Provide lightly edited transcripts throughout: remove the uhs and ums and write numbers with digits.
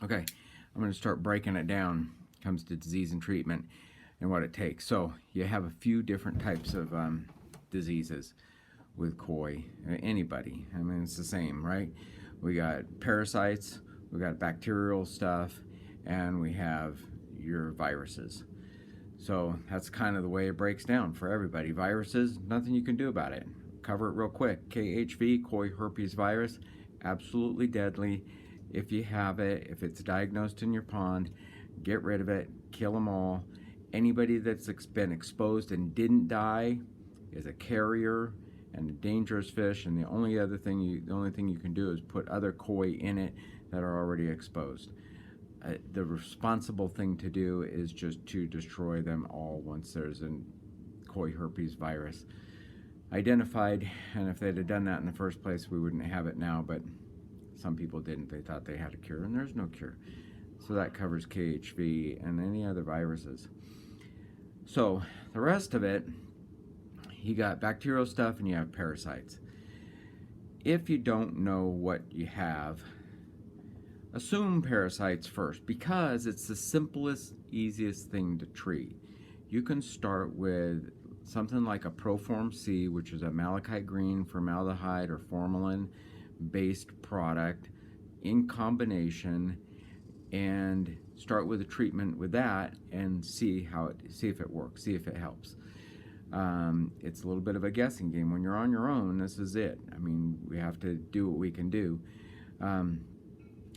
Okay, I'm going to start breaking it down. Comes to disease and treatment and what it takes. So you have a few different types of diseases with koi. Anybody, I mean, it's the same, right? We got parasites, we got bacterial stuff, and we have your viruses. So that's kind of the way it breaks down for everybody. Viruses, nothing you can do about it. Cover it real quick. KHV, koi herpes virus, absolutely deadly. If you have it, if it's diagnosed in your pond, get rid of it, kill them all. Anybody that's been exposed and didn't die is a carrier and a dangerous fish, and the only thing you can do is put other koi in it that are already exposed. The responsible thing to do is just to destroy them all once there's a koi herpes virus identified. And if they'd have done that in the first place, we wouldn't have it now. But some people didn't. They thought they had a cure, and there's no cure. So that covers KHV and any other viruses. So the rest of it, you got bacterial stuff and you have parasites. If you don't know what you have, assume parasites first, because it's the simplest, easiest thing to treat. You can start with something like a Proform C, which is a malachite green formaldehyde or formalin based product in combination, and start with a treatment with that and see if it works, see if it helps. It's a little bit of a guessing game. When you're on your own, this is it. I mean, we have to do what we can do.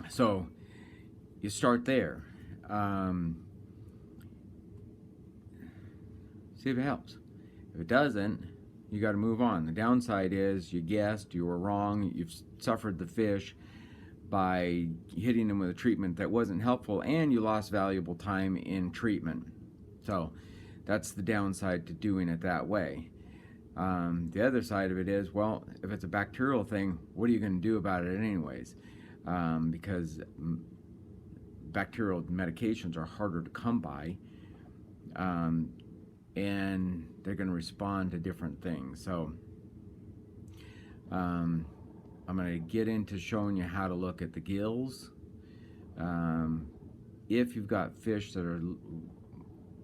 So you start there. See if it helps. If it doesn't, you got to move on. The downside is you guessed, you were wrong, you've suffered the fish by hitting them with a treatment that wasn't helpful, and you lost valuable time in treatment. So that's the downside to doing it that way. The other side of it is, well, if it's a bacterial thing, what are you going to do about it anyways? Because bacterial medications are harder to come by, and they're going to respond to different things. So I'm going to get into showing you how to look at the gills. If you've got fish that are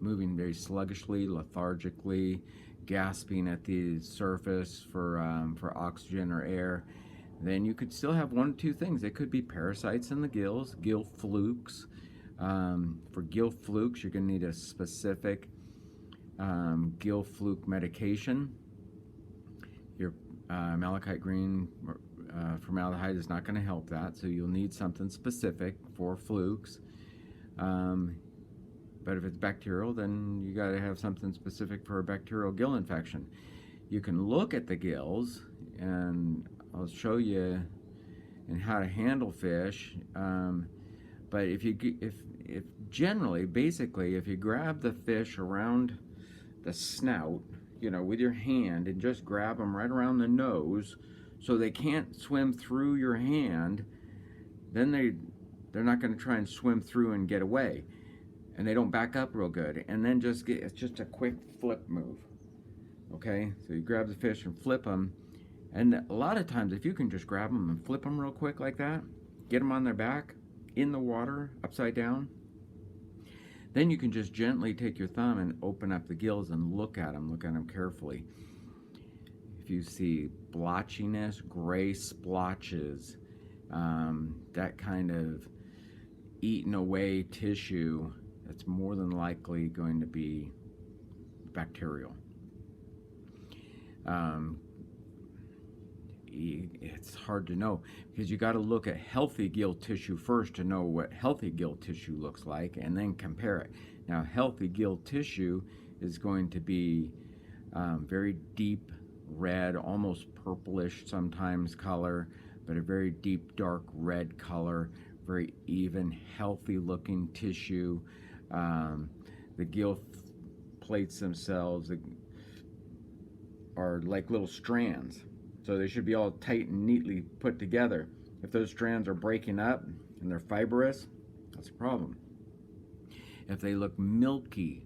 moving very sluggishly, lethargically, gasping at the surface for oxygen or air, then you could still have one of two things. It could be parasites in the gills, gill flukes. For gill flukes, you're going to need a specific gill fluke medication. Your malachite green formaldehyde is not going to help that, so you'll need something specific for flukes. But if it's bacterial, then you got to have something specific for a bacterial gill infection. You can look at the gills, and I'll show you and how to handle fish. But if generally, basically, if you grab the fish around the snout, with your hand, and just grab them right around the nose, so they can't swim through your hand, then they're not going to try and swim through and get away, and they don't back up real good. And then it's just a quick flip move. Okay, so you grab the fish and flip them. And a lot of times, if you can just grab them and flip them real quick like that, get them on their back in the water upside down, then you can just gently take your thumb and open up the gills and look at them carefully. If you see blotchiness, gray splotches, that kind of eaten away tissue, that's more than likely going to be bacterial. It's hard to know, because you got to look at healthy gill tissue first to know what healthy gill tissue looks like, and then compare it. Now, healthy gill tissue is going to be very deep red, almost purplish sometimes color, but a very deep dark red color, very even, healthy looking tissue. The gill plates themselves are like little strands. So they should be all tight and neatly put together. If those strands are breaking up and they're fibrous, that's a problem. If they look milky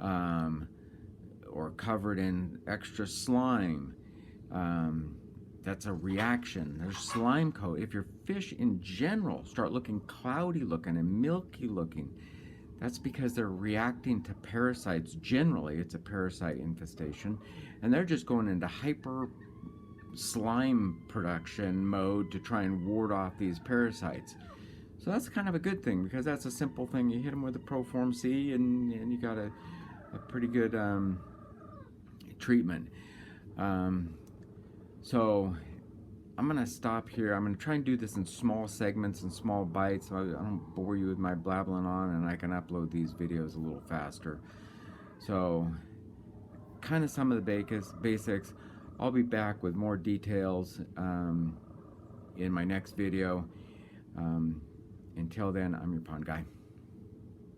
or covered in extra slime, that's a reaction. There's slime coat. If your fish in general start looking cloudy looking and milky looking, that's because they're reacting to parasites. Generally, it's a parasite infestation, and they're just going into hyper slime production mode to try and ward off these parasites. So that's kind of a good thing, because that's a simple thing. You hit them with a Proform C and you got a pretty good treatment. So I'm gonna stop here. I'm gonna try and do this in small segments and small bites, so I don't bore you with my blabbling on, and I can upload these videos a little faster. So kind of some of the basics. I'll be back with more details in my next video. Until then, I'm your pond guy.